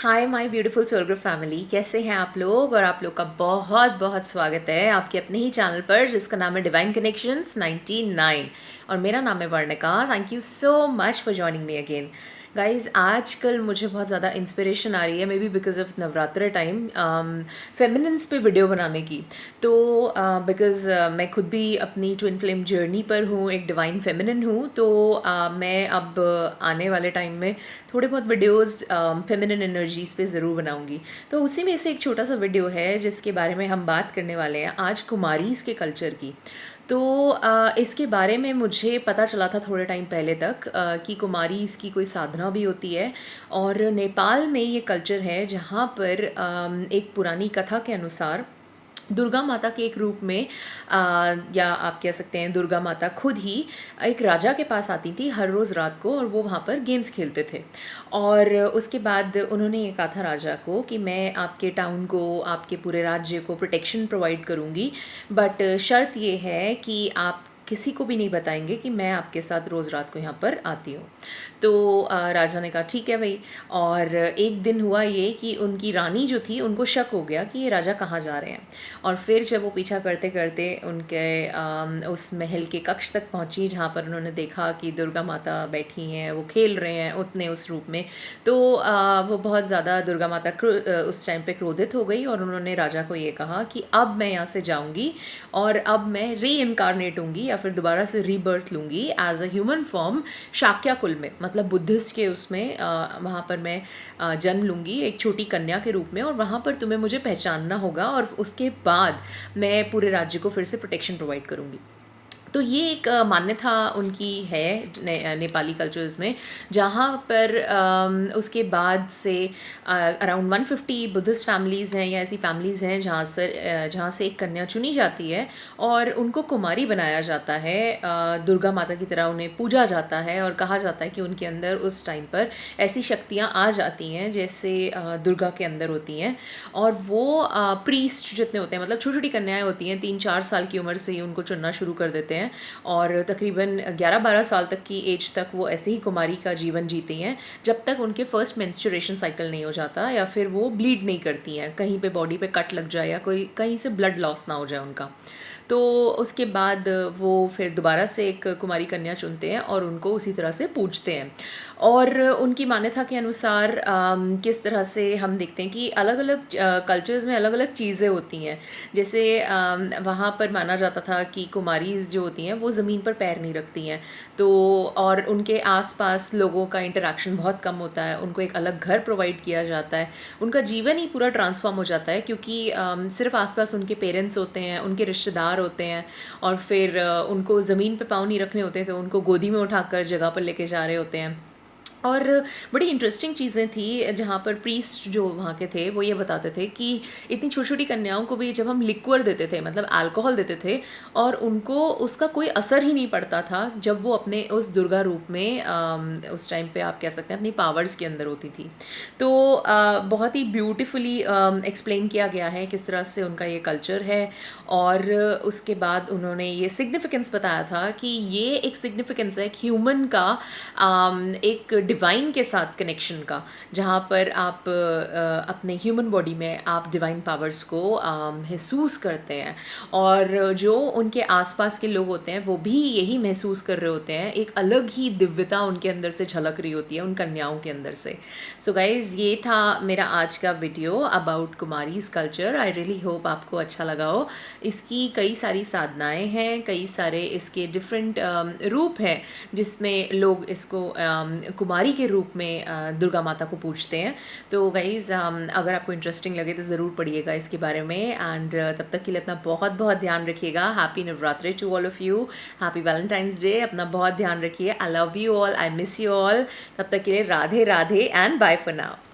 Hi my beautiful soul group family, कैसे हैं आप लोग। और आप लोग का बहुत बहुत स्वागत है आपके अपने ही चैनल पर जिसका नाम है डिवाइन कनेक्शंस 99। और मेरा नाम है Varnika. Thank you so much for joining me again guys. आजकल मुझे बहुत ज़्यादा इंस्पिरेशन आ रही है, may be because of Navratra time, feminines पे वीडियो बनाने की। तो बिकॉज मैं खुद भी अपनी ट्विन फ्लेम जर्नी पर हूँ, एक डिवाइन फेमिनिन हूँ। तो मैं अब आने वाले टाइम में थोड़े बहुत वीडियोस फेमिनिन एनर्जीज़ पे ज़रूर बनाऊंगी। तो उसी में से एक छोटा सा वीडियो है जिसके बारे में हम बात करने वाले हैं आज, कुमारीज़ के कल्चर की। तो इसके बारे में मुझे पता चला था थोड़े टाइम पहले तक कि कुमारीज़ की कोई साधना भी होती है। और नेपाल में ये कल्चर है जहाँ पर एक पुरानी कथा के अनुसार दुर्गा माता के एक रूप में या आप कह सकते हैं दुर्गा माता खुद ही एक राजा के पास आती थी हर रोज़ रात को, और वो वहाँ पर गेम्स खेलते थे। और उसके बाद उन्होंने ये कहा था राजा को कि मैं आपके टाउन को, आपके पूरे राज्य को प्रोटेक्शन प्रोवाइड करूँगी, बट शर्त ये है कि आप किसी को भी नहीं बताएंगे कि मैं आपके साथ रोज़ रात को यहाँ पर आती हूँ। तो राजा ने कहा ठीक है भाई। और एक दिन हुआ ये कि उनकी रानी जो थी उनको शक हो गया कि ये राजा कहाँ जा रहे हैं। और फिर जब वो पीछा करते करते उनके उस महल के कक्ष तक पहुँची जहाँ पर उन्होंने देखा कि दुर्गा माता बैठी हैं, वो खेल रहे हैं उतने उस रूप में। तो वो बहुत ज़्यादा दुर्गा माता उस टाइम पे क्रोधित हो गई और उन्होंने राजा को ये कहा कि अब मैं यहाँ से जाऊँगी और अब मैं री इनकारनेट होंगी या फिर दोबारा से रीबर्थ लूँगी as a human form Shakya कुल में, मतलब बुद्धिस्ट के उसमें वहाँ पर मैं जन्म लूँगी एक छोटी कन्या के रूप में। और वहाँ पर तुम्हें मुझे पहचानना होगा और उसके बाद मैं पूरे राज्य को फिर से प्रोटेक्शन प्रोवाइड करूँगी। तो ये एक मान्यता उनकी है नेपाली कल्चर्स में, जहाँ पर उसके बाद से अराउंड 150 बुद्धिस्ट फैमिलीज़ हैं या ऐसी फैमिलीज़ हैं जहाँ से एक कन्या चुनी जाती है और उनको कुमारी बनाया जाता है। दुर्गा माता की तरह उन्हें पूजा जाता है और कहा जाता है कि उनके अंदर उस टाइम पर ऐसी शक्तियाँ आ जाती हैं जैसे दुर्गा के अंदर होती हैं। और वो प्रीस्ट जितने होते हैं, मतलब छोटी छोटी कन्याएँ होती हैं, 3-4 साल की उम्र से ही उनको चुनना शुरू कर देते हैं और तकरीबन 11-12 साल तक की एज तक वो ऐसे ही कुमारी का जीवन जीती हैं जब तक उनके फर्स्ट मेंस्ट्रुएशन साइकिल नहीं हो जाता या फिर वो ब्लीड नहीं करती हैं, कहीं पे बॉडी पे कट लग जाए या कोई कहीं से ब्लड लॉस ना हो जाए उनका। तो उसके बाद वो फिर दोबारा से एक कुमारी कन्या चुनते हैं और उनको उसी तरह से पूजते हैं। और उनकी मान्यता के अनुसार किस तरह से हम देखते हैं कि अलग अलग कल्चर्स में अलग अलग चीज़ें होती हैं। जैसे वहाँ पर माना जाता था कि कुमारीज़ जो होती हैं वो ज़मीन पर पैर नहीं रखती हैं। तो और उनके आसपास लोगों का इंटरेक्शन बहुत कम होता है, उनको एक अलग घर प्रोवाइड किया जाता है, उनका जीवन ही पूरा ट्रांसफॉर्म हो जाता है क्योंकि सिर्फ आसपास उनके पेरेंट्स होते हैं, उनके रिश्तेदार होते हैं। और फिर उनको ज़मीन पे पाँव नहीं रखने होते तो उनको गोदी में उठाकर जगह पर लेके जा रहे होते हैं। और बड़ी इंटरेस्टिंग चीज़ें थी जहाँ पर प्रीस्ट जो वहाँ के थे वो ये बताते थे कि इतनी छोटी छोटी कन्याओं को भी जब हम लिक्वर देते थे, मतलब अल्कोहल देते थे, और उनको उसका कोई असर ही नहीं पड़ता था जब वो अपने उस दुर्गा रूप में उस टाइम पे आप कह सकते हैं अपनी पावर्स के अंदर होती थी। तो बहुत ही ब्यूटिफुली एक्सप्लेन किया गया है किस तरह से उनका ये कल्चर है। और उसके बाद उन्होंने ये सिग्निफिकेंस बताया था कि ये एक सिग्निफिकेंस है ह्यूमन का एक डिवाइन के साथ कनेक्शन का, जहाँ पर आप अपने ह्यूमन बॉडी में आप डिवाइन पावर्स को महसूस करते हैं। और जो उनके आसपास के लोग होते हैं वो भी यही महसूस कर रहे होते हैं, एक अलग ही दिव्यता उनके अंदर से झलक रही होती है उन कन्याओं के अंदर से। सो गाइज, ये था मेरा आज का video about Kumaris culture. I really hope आपको अच्छा लगा हो। इसकी कई सारी साधनाएँ हैं, कई सारे इसके डिफरेंट रूप हैं जिसमें लोग इसको कुमारी के रूप में दुर्गा माता को पूजते हैं। तो गाइज़, अगर आपको इंटरेस्टिंग लगे तो ज़रूर पढ़िएगा इसके बारे में। एंड तब तक के लिए अपना बहुत बहुत ध्यान रखिएगा। Happy Navratri to all of you, happy valentine's day. अपना बहुत ध्यान रखिए। I love you all, I miss you all. तब तक के लिए Radhe Radhe and bye for now.